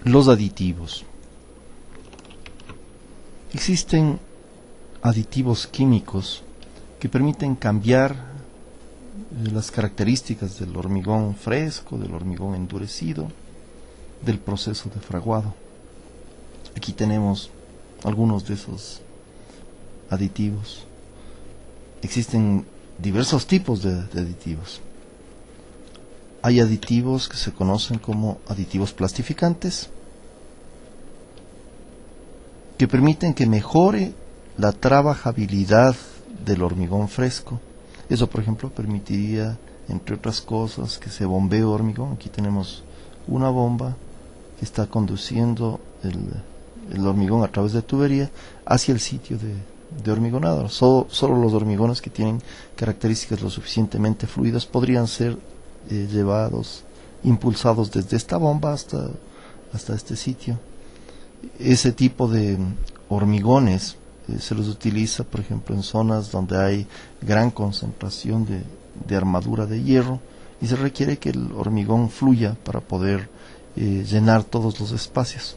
Los aditivos. Existen aditivos químicos que permiten cambiar las características del hormigón fresco, del hormigón endurecido, del proceso de fraguado. Aquí tenemos algunos de esos aditivos. Existen diversos tipos de aditivos. Hay aditivos que se conocen como aditivos plastificantes, que permiten que mejore la trabajabilidad del hormigón fresco. Eso, por ejemplo, permitiría, entre otras cosas, que se bombee hormigón. Aquí tenemos una bomba que está conduciendo el hormigón a través de tubería hacia el sitio de hormigonado. Solo los hormigones que tienen características lo suficientemente fluidas podrían ser llevados, impulsados desde esta bomba hasta este sitio. Ese tipo de hormigones se los utiliza, por ejemplo, en zonas donde hay gran concentración de armadura de hierro y se requiere que el hormigón fluya para poder llenar todos los espacios.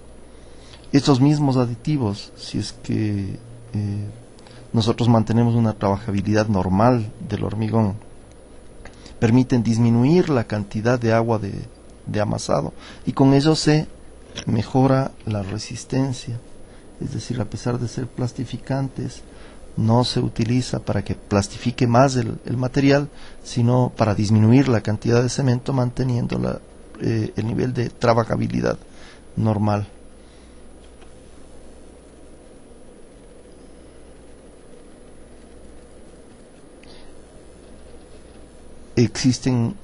Estos mismos aditivos, si es que nosotros mantenemos una trabajabilidad normal del hormigón, permiten disminuir la cantidad de agua de amasado y con ello se mejora la resistencia. Es decir, a pesar de ser plastificantes, no se utiliza para que plastifique más el material, sino para disminuir la cantidad de cemento, manteniendo el nivel de trabajabilidad normal. Existen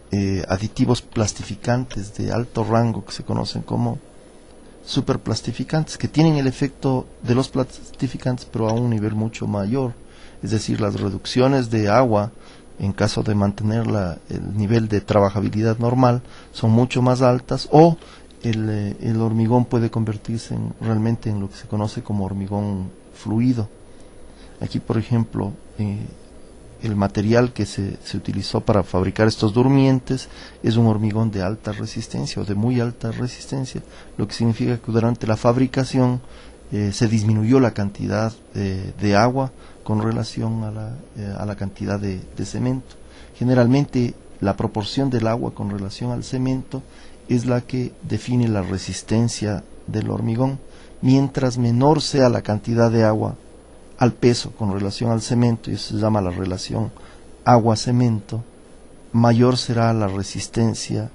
aditivos plastificantes de alto rango que se conocen como superplastificantes, que tienen el efecto de los plastificantes pero a un nivel mucho mayor. Es decir, las reducciones de agua, en caso de mantener el nivel de trabajabilidad normal, son mucho más altas, o el hormigón puede convertirse realmente en lo que se conoce como hormigón fluido. Aquí, por ejemplo, el material que se utilizó para fabricar estos durmientes es un hormigón de alta resistencia o de muy alta resistencia, lo que significa que durante la fabricación se disminuyó la cantidad de agua con relación a la cantidad de cemento. Generalmente la proporción del agua con relación al cemento es la que define la resistencia del hormigón. Mientras menor sea la cantidad de agua al peso con relación al cemento, y eso se llama la relación agua-cemento, mayor será la resistencia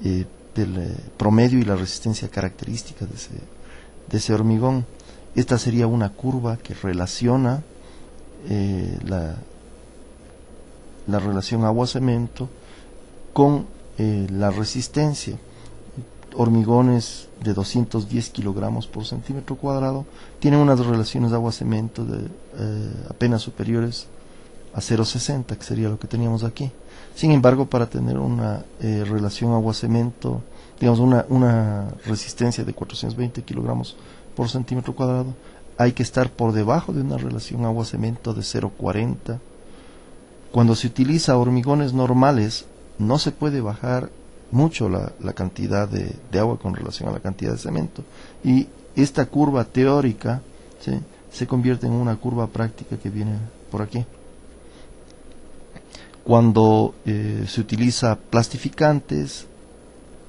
del promedio y la resistencia característica de ese hormigón. Esta sería una curva que relaciona la relación agua-cemento con la resistencia. Hormigones de 210 kilogramos por centímetro cuadrado tienen unas relaciones agua-cemento apenas superiores a 0,60, que sería lo que teníamos aquí. Sin embargo, para tener una relación agua-cemento, digamos una resistencia de 420 kilogramos por centímetro cuadrado, hay que estar por debajo de una relación agua-cemento de 0,40. Cuando se utiliza hormigones normales, no se puede bajar mucho la cantidad de agua con relación a la cantidad de cemento, y esta curva teórica, ¿sí?, se convierte en una curva práctica que viene por aquí. Cuando se utiliza plastificantes,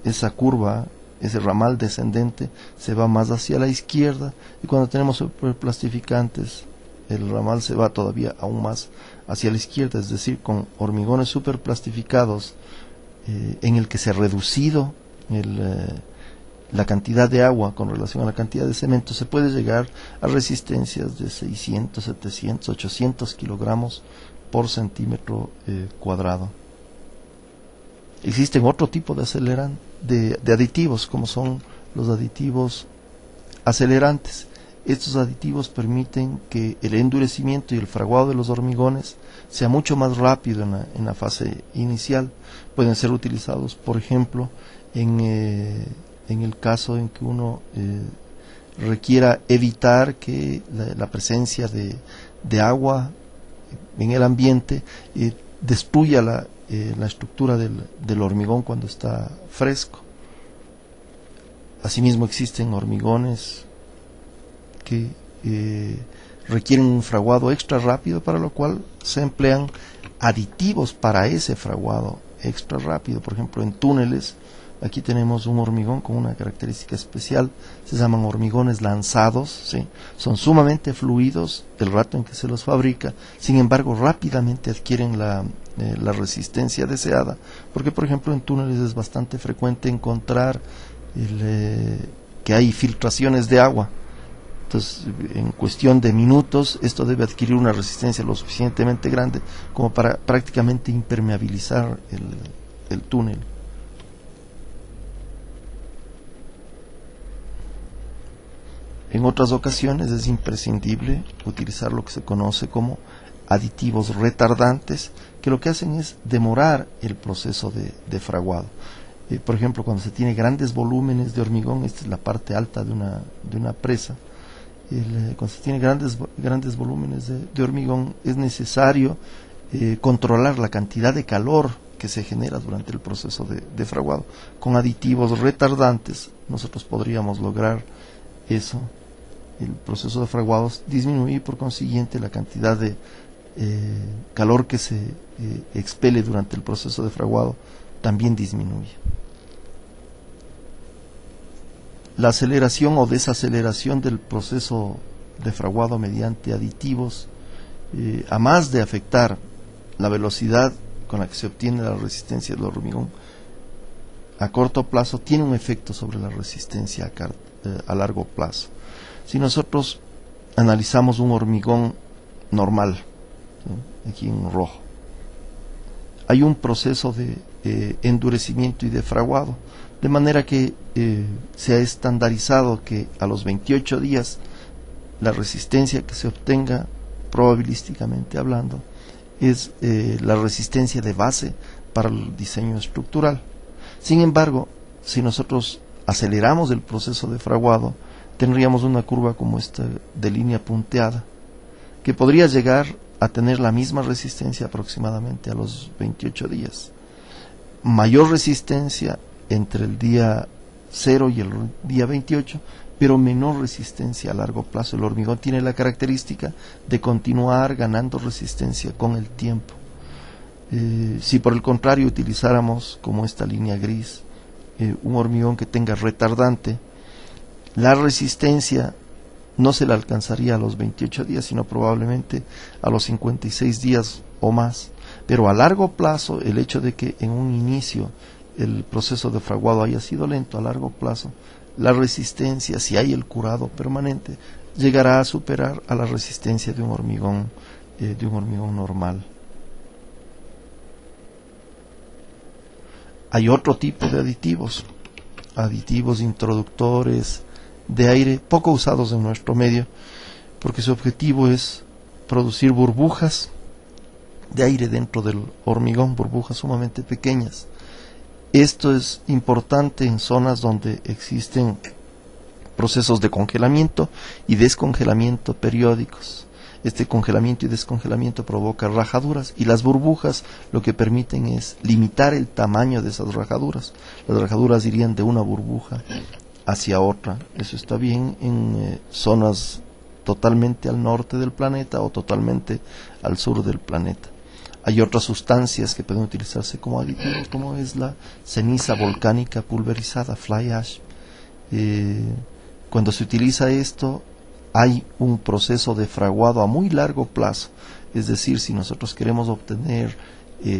esa curva, ese ramal descendente se va más hacia la izquierda, y cuando tenemos superplastificantes el ramal se va todavía aún más hacia la izquierda. Es decir, con hormigones superplastificados en el que se ha reducido la cantidad de agua con relación a la cantidad de cemento, se puede llegar a resistencias de 600, 700, 800 kilogramos por centímetro cuadrado. Existen otro tipo de aditivos, como son los aditivos acelerantes. Estos aditivos permiten que el endurecimiento y el fraguado de los hormigones sea mucho más rápido en la fase inicial. Pueden ser utilizados, por ejemplo, en el caso en que uno requiera evitar que la presencia de agua en el ambiente destruya la estructura del hormigón cuando está fresco. Asimismo existen hormigones que requieren un fraguado extra rápido, para lo cual se emplean aditivos para ese fraguado extra rápido. Por ejemplo, en túneles, aquí tenemos un hormigón con una característica especial, se llaman hormigones lanzados, ¿sí? Son sumamente fluidos el rato en que se los fabrica, sin embargo rápidamente adquieren la resistencia deseada, porque por ejemplo en túneles es bastante frecuente encontrar que hay filtraciones de agua. Entonces, en cuestión de minutos, esto debe adquirir una resistencia lo suficientemente grande como para prácticamente impermeabilizar el túnel. En otras ocasiones es imprescindible utilizar lo que se conoce como aditivos retardantes, que lo que hacen es demorar el proceso de fraguado. Por ejemplo, cuando se tiene grandes volúmenes de hormigón, esta es la parte alta de una presa, cuando se tiene grandes volúmenes de hormigón, es necesario controlar la cantidad de calor que se genera durante el proceso de fraguado. Con aditivos retardantes nosotros podríamos lograr eso. El proceso de fraguado disminuye y por consiguiente la cantidad de calor que se expele durante el proceso de fraguado también disminuye. La aceleración o desaceleración del proceso de fraguado mediante aditivos, a más de afectar la velocidad con la que se obtiene la resistencia del hormigón a corto plazo, tiene un efecto sobre la resistencia a largo plazo. Si nosotros analizamos un hormigón normal, ¿sí? Aquí en rojo, hay un proceso de endurecimiento y de fraguado, de manera que se ha estandarizado que a los 28 días la resistencia que se obtenga, probabilísticamente hablando, es la resistencia de base para el diseño estructural. Sin embargo, si nosotros aceleramos el proceso de fraguado, tendríamos una curva como esta de línea punteada, que podría llegar a tener la misma resistencia aproximadamente a los 28 días. Mayor resistencia entre el día 0 y el día 28, pero menor resistencia a largo plazo. El hormigón tiene la característica de continuar ganando resistencia con el tiempo. Si por el contrario utilizáramos como esta línea gris un hormigón que tenga retardante, la resistencia no se la alcanzaría a los 28 días, sino probablemente a los 56 días o más. Pero a largo plazo, el hecho de que en un inicio el proceso de fraguado haya sido lento, a largo plazo, la resistencia, si hay el curado permanente, llegará a superar a la resistencia de un hormigón normal. Hay otro tipo de aditivos introductores de aire poco usados en nuestro medio, porque su objetivo es producir burbujas de aire dentro del hormigón, burbujas sumamente pequeñas. Esto es importante en zonas donde existen procesos de congelamiento y descongelamiento periódicos. Este congelamiento y descongelamiento provoca rajaduras, y las burbujas lo que permiten es limitar el tamaño de esas rajaduras. Las rajaduras irían de una burbuja hacia otra. Eso está bien en zonas totalmente al norte del planeta o totalmente al sur del planeta. Hay otras sustancias que pueden utilizarse como aditivos, como es la ceniza volcánica pulverizada, fly ash. Cuando se utiliza esto, hay un proceso de fraguado a muy largo plazo. Es decir, si nosotros queremos obtener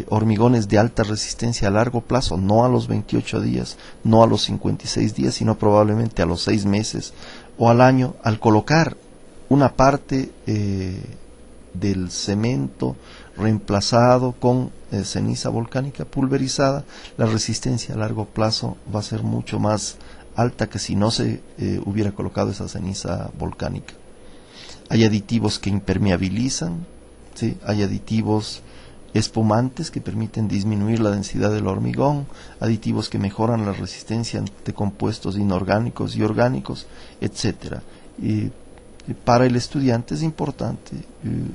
hormigones de alta resistencia a largo plazo, no a los 28 días, no a los 56 días, sino probablemente a los 6 meses o al año, al colocar una parte del cemento reemplazado con ceniza volcánica pulverizada, la resistencia a largo plazo va a ser mucho más alta que si no se hubiera colocado esa ceniza volcánica. Hay aditivos que impermeabilizan, ¿sí? Hay aditivos espumantes que permiten disminuir la densidad del hormigón, aditivos que mejoran la resistencia ante compuestos inorgánicos y orgánicos, etcétera. Para el estudiante es importante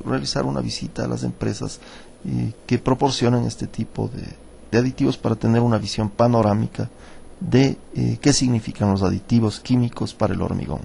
realizar una visita a las empresas que proporcionan este tipo de aditivos para tener una visión panorámica de qué significan los aditivos químicos para el hormigón.